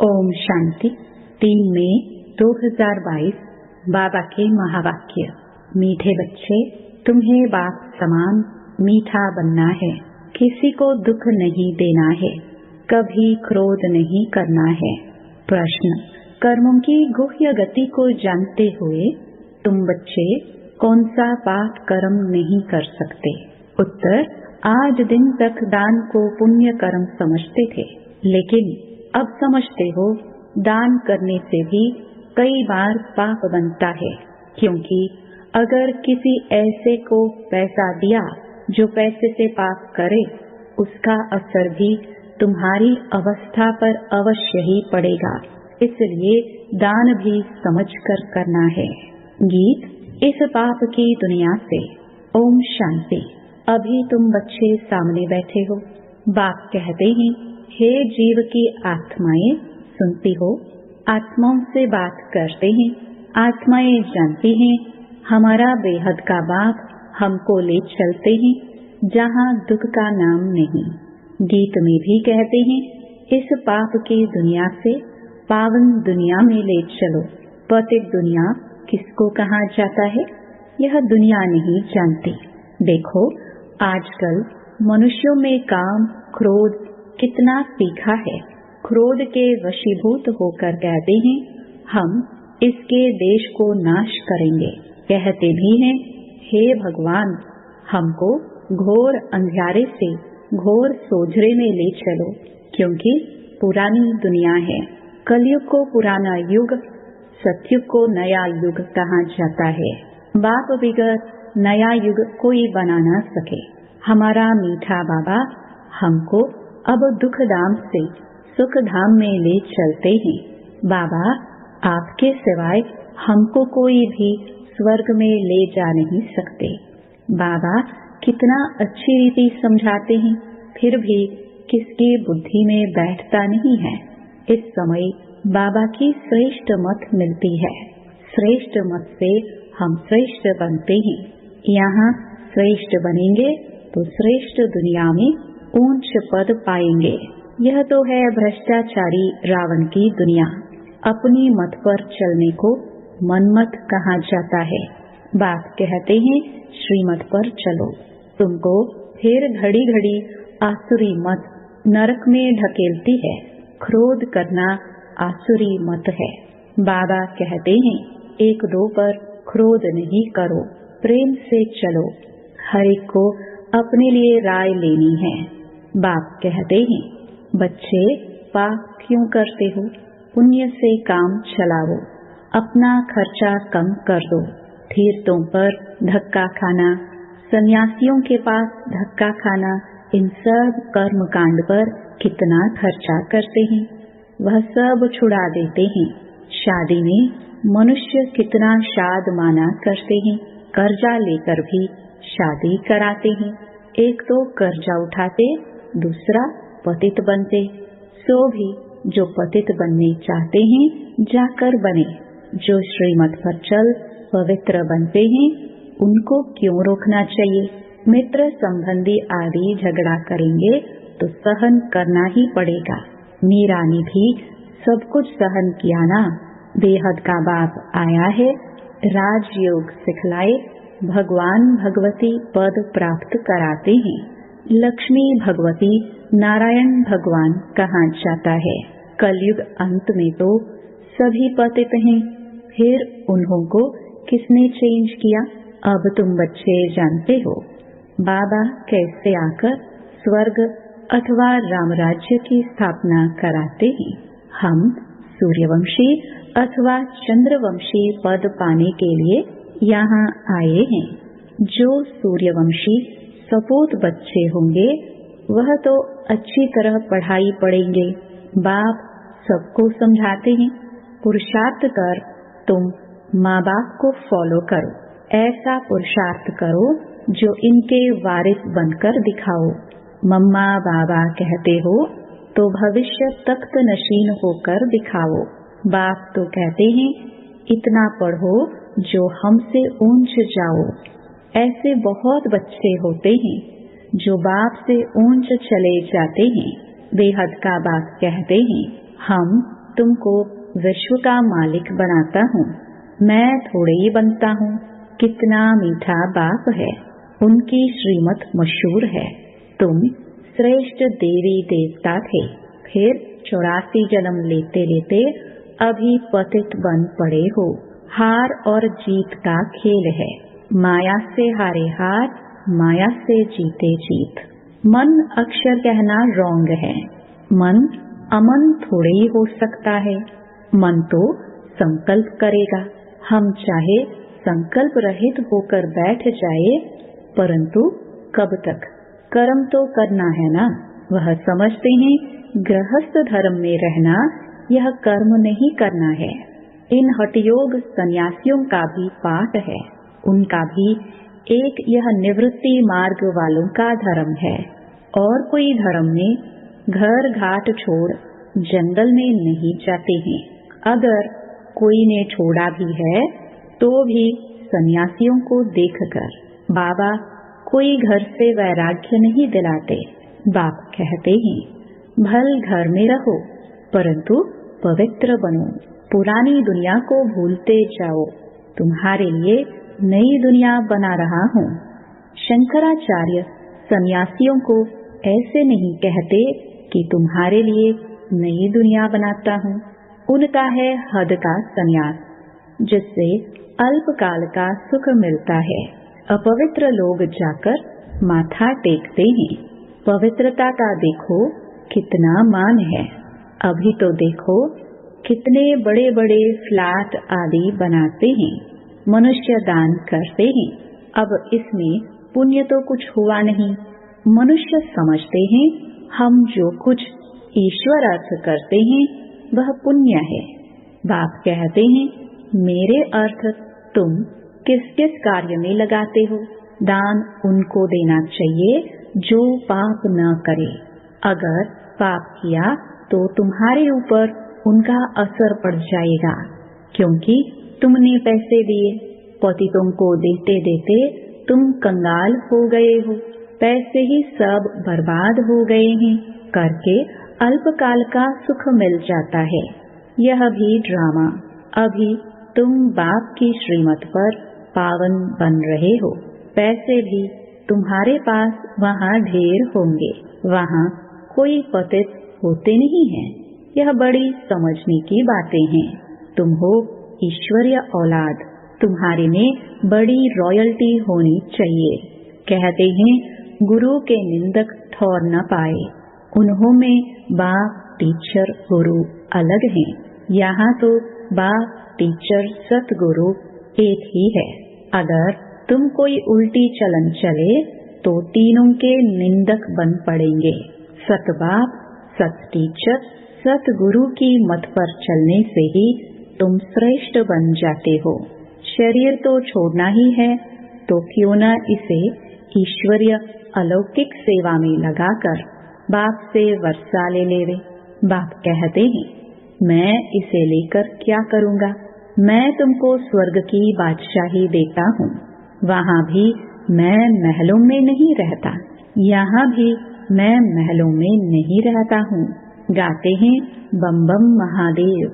ओम शांति। 3 मई 2022 बाबा के महावाक्य। मीठे बच्चे, तुम्हें बाप समान मीठा बनना है। किसी को दुख नहीं देना है, कभी क्रोध नहीं करना है। प्रश्न, कर्मों की गुह्य गति को जानते हुए तुम बच्चे कौन सा पाप कर्म नहीं कर सकते? उत्तर, आज दिन तक दान को पुण्य कर्म समझते थे, लेकिन अब समझते हो दान करने से भी कई बार पाप बनता है, क्योंकि अगर किसी ऐसे को पैसा दिया जो पैसे से पाप करे, उसका असर भी तुम्हारी अवस्था पर अवश्य ही पड़ेगा। इसलिए दान भी समझकर करना है। गीत। इस पाप की दुनिया से ओम शांति। अभी तुम बच्चे सामने बैठे हो, बाप कहते हैं, हे जीव की आत्माएं, सुनती हो? आत्माओं से बात करते हैं। आत्माएं जानती हैं हमारा बेहद का बाप हमको ले चलते हैं जहाँ दुख का नाम नहीं। गीत में भी कहते हैं, इस पाप की दुनिया से पावन दुनिया में ले चलो। पतित दुनिया किसको कहा जाता है, यह दुनिया नहीं जानती। देखो, आजकल मनुष्यों में काम क्रोध कितना तीखा है। क्रोध के वशीभूत होकर कहते हैं, हम इसके देश को नाश करेंगे। कहते भी हैं, हे भगवान, हमको घोर अंधियारे से घोर सोझरे में ले चलो, क्योंकि पुरानी दुनिया है। कलयुग को पुराना युग, सतयुग को नया युग कहा जाता है। बाप बिगर नया युग कोई बना ना सके। हमारा मीठा बाबा हमको अब दुख धाम से सुख धाम में ले चलते हैं। बाबा, आपके सिवाय हमको कोई भी स्वर्ग में ले जा नहीं सकते। बाबा कितना अच्छी रीति समझाते हैं, फिर भी किसकी बुद्धि में बैठता नहीं है। इस समय बाबा की श्रेष्ठ मत मिलती है। श्रेष्ठ मत से हम श्रेष्ठ बनते हैं। यहाँ श्रेष्ठ बनेंगे तो श्रेष्ठ दुनिया में ऊंच पद पाएंगे। यह तो है भ्रष्टाचारी रावण की दुनिया। अपनी मत पर चलने को मनमत कहा जाता है। बाप कहते हैं, श्रीमत पर चलो। तुमको फिर घड़ी घड़ी आसुरी मत नरक में ढकेलती है। क्रोध करना आसुरी मत है। बाबा कहते हैं, एक दो पर क्रोध नहीं करो, प्रेम से चलो। हर एक को अपने लिए राय लेनी है। बाप कहते हैं, बच्चे पाप क्यों करते हो? पुण्य से काम चलाओ, अपना खर्चा कम कर दो। तीर्थों पर धक्का खाना, सन्यासियों के पास धक्का खाना, इन सब कर्म कांड पर कितना खर्चा करते हैं, वह सब छुड़ा देते हैं। शादी में मनुष्य कितना शाद माना करते हैं, कर्जा लेकर भी शादी कराते हैं। एक तो कर्जा उठाते, दूसरा पतित बनते। सो भी जो पतित बनने चाहते हैं जाकर बने। जो श्रीमत पर चल पवित्र बनते हैं, उनको क्यों रोकना चाहिए? मित्र संबंधी आदि झगड़ा करेंगे तो सहन करना ही पड़ेगा। मीरा ने भी सब कुछ सहन किया ना। बेहद का बाप आया है, राजयोग सिखलाए, भगवान भगवती पद प्राप्त कराते हैं। लक्ष्मी भगवती नारायण भगवान कहा जाता है। कलयुग अंत में तो सभी पतित हैं, फिर उन्हों को किसने चेंज किया? अब तुम बच्चे जानते हो बाबा कैसे आकर स्वर्ग अथवा रामराज्य की स्थापना कराते हैं। हम सूर्यवंशी अथवा चंद्रवंशी पद पाने के लिए यहाँ आए हैं। जो सूर्यवंशी सपूत बच्चे होंगे वह तो अच्छी तरह पढ़ाई पढ़ेंगे। बाप सबको समझाते हैं, पुरुषार्थ कर, तुम माँ बाप को फॉलो करो। ऐसा पुरुषार्थ करो जो इनके वारिस बनकर दिखाओ। मम्मा बाबा कहते हो तो भविष्य तख्त नशीन होकर दिखाओ। बाप तो कहते हैं, इतना पढ़ो जो हमसे ऊंच जाओ। ऐसे बहुत बच्चे होते हैं जो बाप से ऊंच चले जाते हैं। बेहद का बाप कहते हैं, हम तुमको विश्व का मालिक बनाता हूँ। मैं थोड़े ही बनता हूँ। कितना मीठा बाप है, उनकी श्रीमत मशहूर है। तुम श्रेष्ठ देवी देवता थे, फिर 84 जन्म लेते लेते अभी पतित बन पड़े हो। हार और जीत का खेल है। माया से हारे हार, माया से जीते जीत। मन अक्षर कहना रॉन्ग है। मन अमन थोड़े ही हो सकता है। मन तो संकल्प करेगा। हम चाहे संकल्प रहित होकर बैठ जाए, परंतु कब तक? कर्म तो करना है ना। वह समझते हैं गृहस्थ धर्म में रहना यह कर्म नहीं करना है। इन हठयोग सन्यासियों का भी पाठ है। उनका भी एक यह निवृत्ति मार्ग वालों का धर्म है। और कोई धर्म में घर घाट छोड़ जंगल में नहीं जाते हैं। अगर कोई ने छोड़ा भी है तो भी सन्यासियों को देखकर। बाबा कोई घर से वैराग्य नहीं दिलाते। बाप कहते हैं भल घर में रहो, परंतु पवित्र बनो। पुरानी दुनिया को भूलते जाओ। तुम्हारे लिए नई दुनिया बना रहा हूँ। शंकराचार्य सन्यासियों को ऐसे नहीं कहते कि तुम्हारे लिए नई दुनिया बनाता हूँ। उनका है हद का सन्यास, जिससे अल्पकाल का सुख मिलता है। अपवित्र लोग जाकर माथा टेकते हैं। पवित्रता का देखो कितना मान है। अभी तो देखो कितने बड़े बड़े फ्लैट आदि बनाते हैं। मनुष्य दान करते हैं। अब इसमें पुण्य तो कुछ हुआ नहीं। मनुष्य समझते हैं हम जो कुछ ईश्वर अर्थ करते हैं वह पुण्य है। बाप कहते हैं मेरे अर्थ तुम किस किस कार्य में लगाते हो? दान उनको देना चाहिए जो पाप न करे। अगर पाप किया तो तुम्हारे ऊपर उनका असर पड़ जाएगा, क्योंकि तुमने पैसे दिए। पतितों को देते देते तुम कंगाल हो गए हो। पैसे ही सब बर्बाद हो गए हैं। करके अल्पकाल का सुख मिल जाता है। यह भी ड्रामा। अभी तुम बाप की श्रीमत पर पावन बन रहे हो। पैसे भी तुम्हारे पास वहाँ ढेर होंगे। वहाँ कोई पतित होते नहीं हैं। यह बड़ी समझने की बातें हैं। तुम हो ईश्वरीय औलाद। तुम्हारे में बड़ी रॉयल्टी होनी चाहिए। कहते हैं गुरु के निंदक ठौर न पाए। उन्होंने बाप टीचर गुरु अलग हैं। यहाँ तो बाप टीचर सतगुरु एक ही है। अगर तुम कोई उल्टी चलन चले तो तीनों के निंदक बन पड़ेंगे। सत बाप, सत टीचर, सतगुरु की मत पर चलने से ही तुम श्रेष्ठ बन जाते हो। शरीर तो छोड़ना ही है, तो क्यों न इसे ईश्वरीय अलौकिक सेवा में लगाकर बाप से वर्षा ले लेवे। बाप कहते हैं मैं इसे लेकर क्या करूँगा? मैं तुमको स्वर्ग की बादशाही देता हूँ। वहाँ भी मैं महलों में नहीं रहता, यहाँ भी मैं महलों में नहीं रहता हूँ। गाते हैं बम बम महादेव,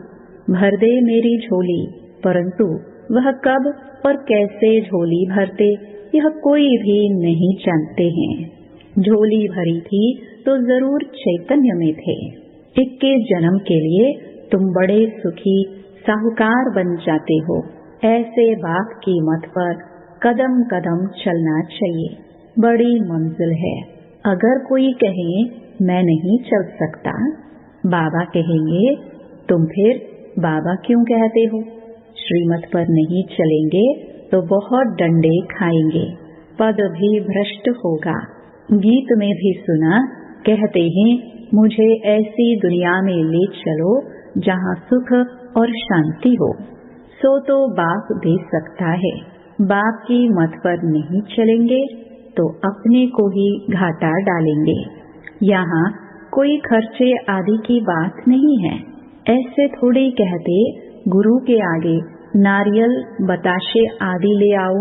भर दे मेरी झोली। परंतु वह कब और कैसे झोली भरते यह कोई भी नहीं जानते हैं। झोली भरी थी तो जरूर चैतन्य में थे। 21 जन्म के लिए तुम बड़े सुखी साहूकार बन जाते हो। ऐसे बाप की मत पर कदम कदम चलना चाहिए। बड़ी मंजिल है। अगर कोई कहे मैं नहीं चल सकता, बाबा कहेंगे तुम फिर बाबा क्यों कहते हो? श्रीमत पर नहीं चलेंगे तो बहुत डंडे खाएंगे, पद भी भ्रष्ट होगा। गीत में भी सुना, कहते हैं मुझे ऐसी दुनिया में ले चलो जहाँ सुख और शांति हो। सो तो बाप दे सकता है। बाप की मत पर नहीं चलेंगे तो अपने को ही घाटा डालेंगे। यहाँ कोई खर्चे आदि की बात नहीं है। ऐसे थोड़े कहते गुरु के आगे नारियल बताशे आदि ले आओ,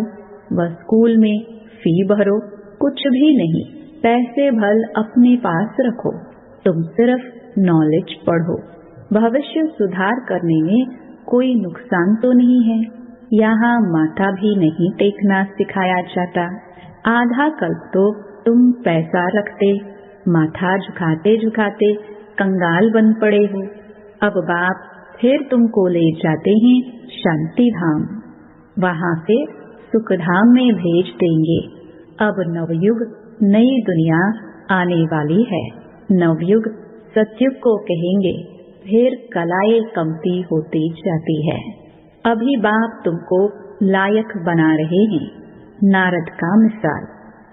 व स्कूल में फी भरो। कुछ भी नहीं। पैसे भल अपने पास रखो। तुम सिर्फ नॉलेज पढ़ो। भविष्य सुधार करने में कोई नुकसान तो नहीं है। यहाँ माथा भी नहीं टेकना सिखाया जाता। आधा कल्प तो तुम पैसा रखते माथा झुकाते झुकाते कंगाल बन पड़े हो। अब बाप फिर तुमको ले जाते हैं शांति धाम, वहाँ से सुख धाम में भेज देंगे। अब नवयुग नई दुनिया आने वाली है। नवयुग सतयुग को कहेंगे। फिर कलाएं कमती होती जाती है। अभी बाप तुमको लायक बना रहे हैं। नारद का मिसाल,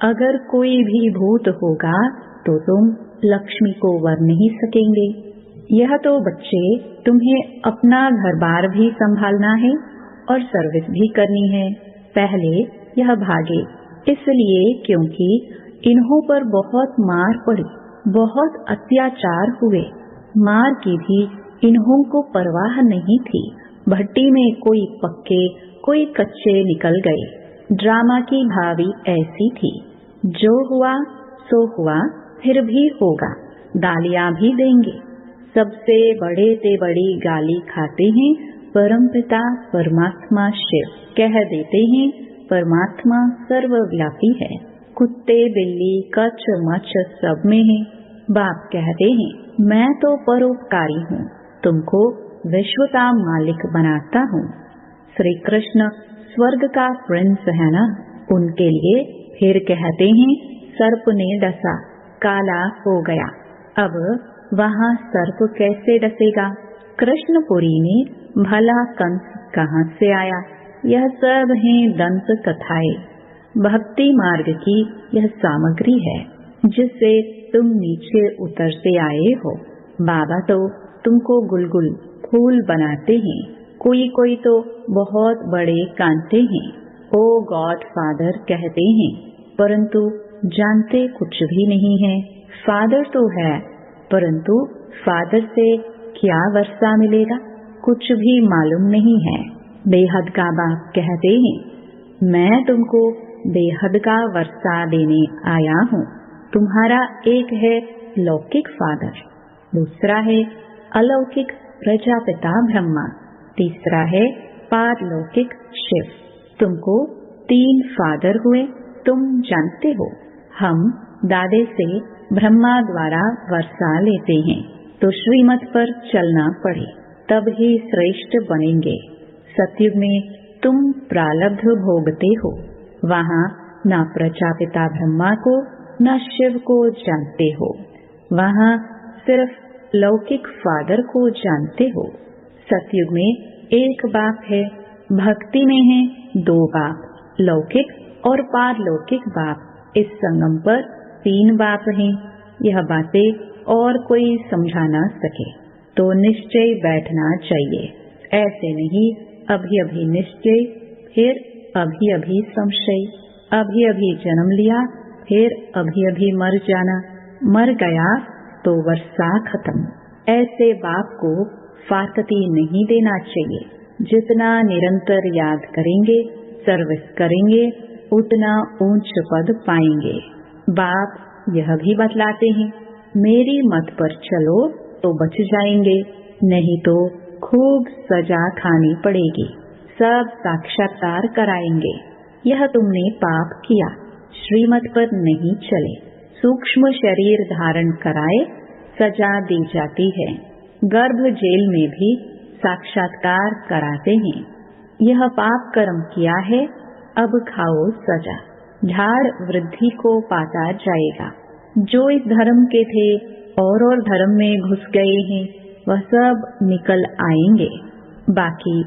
अगर कोई भी भूत होगा तो तुम लक्ष्मी को वर नहीं सकेंगे। यह तो बच्चे तुम्हें अपना घर बार भी संभालना है और सर्विस भी करनी है। पहले यह भागे इसलिए क्योंकि इन्हों पर बहुत मार पड़ी, बहुत अत्याचार हुए। मार की भी इन्हों को परवाह नहीं थी। भट्टी में कोई पक्के कोई कच्चे निकल गए। ड्रामा की भावी ऐसी थी, जो हुआ सो हुआ, फिर भी होगा, गालियां भी देंगे। सबसे बड़े से बड़ी गाली खाते हैं परमपिता परमात्मा शिव। कह देते हैं परमात्मा सर्वव्यापी है। कुत्ते बिल्ली कच मच सब में है। बाप कहते हैं मैं तो परोपकारी हूँ, तुमको विश्व का मालिक बनाता हूँ। श्री कृष्ण स्वर्ग का प्रिंस है ना, उनके लिए फिर कहते हैं सर्प ने डसा, काला हो गया। अब वहाँ सर्प कैसे डसेगा? कृष्णपुरी में भला कंस कहाँ से आया? यह सब है दंत कथाएं। भक्ति मार्ग की यह सामग्री है जिससे तुम नीचे उतरते आए हो। बाबा तो तुमको गुलगुल फूल बनाते हैं। कोई कोई तो बहुत बड़े कांटे हैं। ओ गॉड फादर कहते हैं, परंतु जानते कुछ भी नहीं है। फादर तो है, परंतु फादर से क्या वर्षा मिलेगा, कुछ भी मालूम नहीं है। बेहद का बाप कहते हैं मैं तुमको बेहद का वर्षा देने आया हूँ। तुम्हारा एक है लौकिक फादर, दूसरा है अलौकिक प्रजापिता ब्रह्मा, तीसरा है पारलौकिक शिव। तुमको 3 फादर हुए, तुम जानते हो। हम दादे से ब्रह्मा द्वारा वर्षा लेते हैं, तो श्रीमत पर चलना पड़े तब ही श्रेष्ठ बनेंगे। सतयुग में तुम प्रारब्ध भोगते हो, वहाँ न प्रजापिता ब्रह्मा को न शिव को जानते हो, वहाँ सिर्फ लौकिक फादर को जानते हो। सतयुग में एक बाप है, भक्ति में है 2 बाप, लौकिक और पारलौकिक बाप। इस संगम पर 3 बाप हैं। यह बातें और कोई समझा ना सके तो निश्चय बैठना चाहिए। ऐसे नहीं अभी अभी निश्चय, फिर अभी अभी संशय, अभी अभी जन्म लिया, फिर अभी अभी मर जाना, मर गया तो वर्षा खत्म। ऐसे बाप को फारकती नहीं देना चाहिए। जितना निरंतर याद करेंगे, सर्विस करेंगे, उतना ऊंच पद पाएंगे। बाप यह भी बतलाते हैं मेरी मत पर चलो तो बच जाएंगे, नहीं तो खूब सजा खानी पड़ेगी। सब साक्षात्कार कराएंगे। यह तुमने पाप किया, श्रीमत पर नहीं चले, सूक्ष्म शरीर धारण कराए, सजा दी जाती है। गर्भ जेल में भी साक्षात्कार कराते हैं। यह पाप कर्म किया है, अब खाओ सजा। झाड़ वृद्धि को पाता जाएगा। जो इस धर्म के थे और धर्म में घुस गए हैं, वह सब निकल आएंगे। बाकी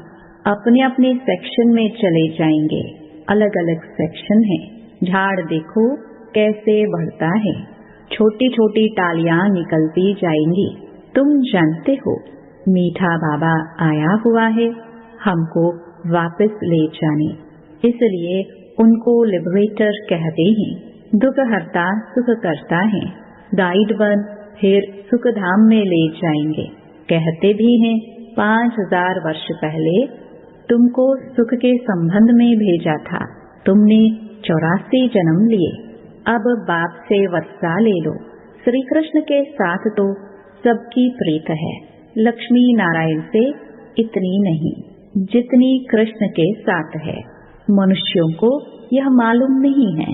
अपने अपने सेक्शन में चले जाएंगे। अलग अलग सेक्शन है। झाड़ देखो कैसे बढ़ता है, छोटी छोटी टालियां निकलती जाएंगी। तुम जानते हो मीठा बाबा आया हुआ है हमको वापस ले जाने, इसलिए उनको लिबरेटर कहते हैं। दुख हरता सुख करता है। गाइड बन फिर सुख धाम में ले जाएंगे। कहते भी हैं 5000 वर्ष पहले तुमको सुख के संबंध में भेजा था, तुमने 84 जन्म लिए। अब बाप से वर्षा ले लो। श्री कृष्ण के साथ तो सबकी प्रीत है। लक्ष्मी नारायण से इतनी नहीं जितनी कृष्ण के साथ है। मनुष्यों को यह मालूम नहीं है,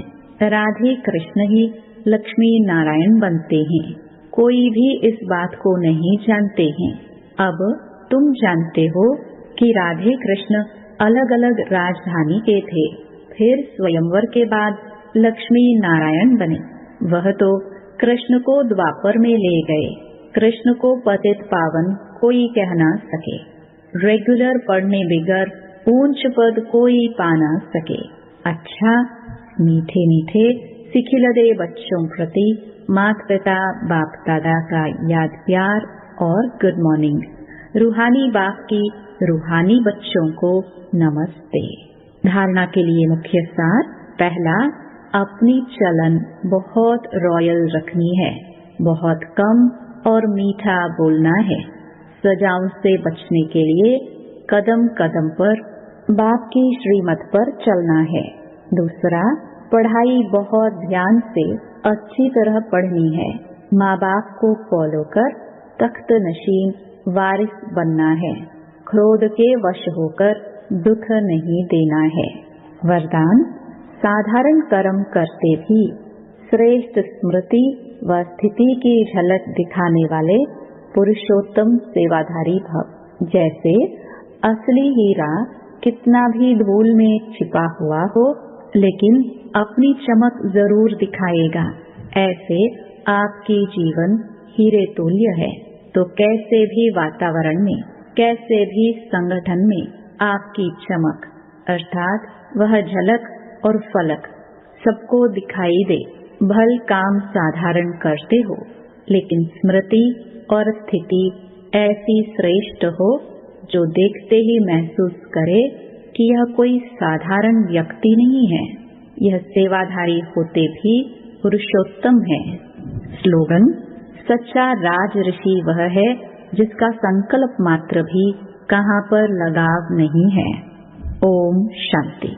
राधे कृष्ण ही लक्ष्मी नारायण बनते हैं। कोई भी इस बात को नहीं जानते हैं। अब तुम जानते हो कि राधे कृष्ण अलग अलग राजधानी के थे, फिर स्वयंवर के बाद लक्ष्मी नारायण बने। वह तो कृष्ण को द्वापर में ले गए। कृष्ण को पतित पावन कोई कह ना सके, रेगुलर पढ़ने बिगर ऊंच पद कोई पा ना सके। अच्छा, मीठे मीठे सिखिलदे बच्चों प्रति माता पिता बाप दादा का याद प्यार और गुड मॉर्निंग। रूहानी बाप की रूहानी बच्चों को नमस्ते। धारणा के लिए मुख्य सार। पहला, अपनी चलन बहुत रॉयल रखनी है, बहुत कम और मीठा बोलना है। सजाओं से बचने के लिए कदम कदम पर बाप की श्रीमत पर चलना है। दूसरा, पढ़ाई बहुत ध्यान से अच्छी तरह पढ़नी है। माँ बाप को फॉलो कर तख्त नशीन वारिस बनना है। क्रोध के वश होकर दुख नहीं देना है। वरदान, साधारण कर्म करते भी श्रेष्ठ स्मृति व स्थिति की झलक दिखाने वाले पुरुषोत्तम सेवाधारी भव। जैसे असली हीरा कितना भी धूल में छिपा हुआ हो, लेकिन अपनी चमक जरूर दिखाएगा। ऐसे आपकी जीवन हीरे तुल्य है। तो कैसे भी वातावरण में, कैसे भी संगठन में आपकी चमक अर्थात वह झलक और फलक सबको दिखाई दे। भल काम साधारण करते हो, लेकिन स्मृति और स्थिति ऐसी श्रेष्ठ हो जो देखते ही महसूस करे कि यह कोई साधारण व्यक्ति नहीं है, यह सेवाधारी होते भी पुरुषोत्तम है। स्लोगन, सच्चा राज ऋषि वह है जिसका संकल्प मात्र भी कहाँ पर लगाव नहीं है। ओम शांति।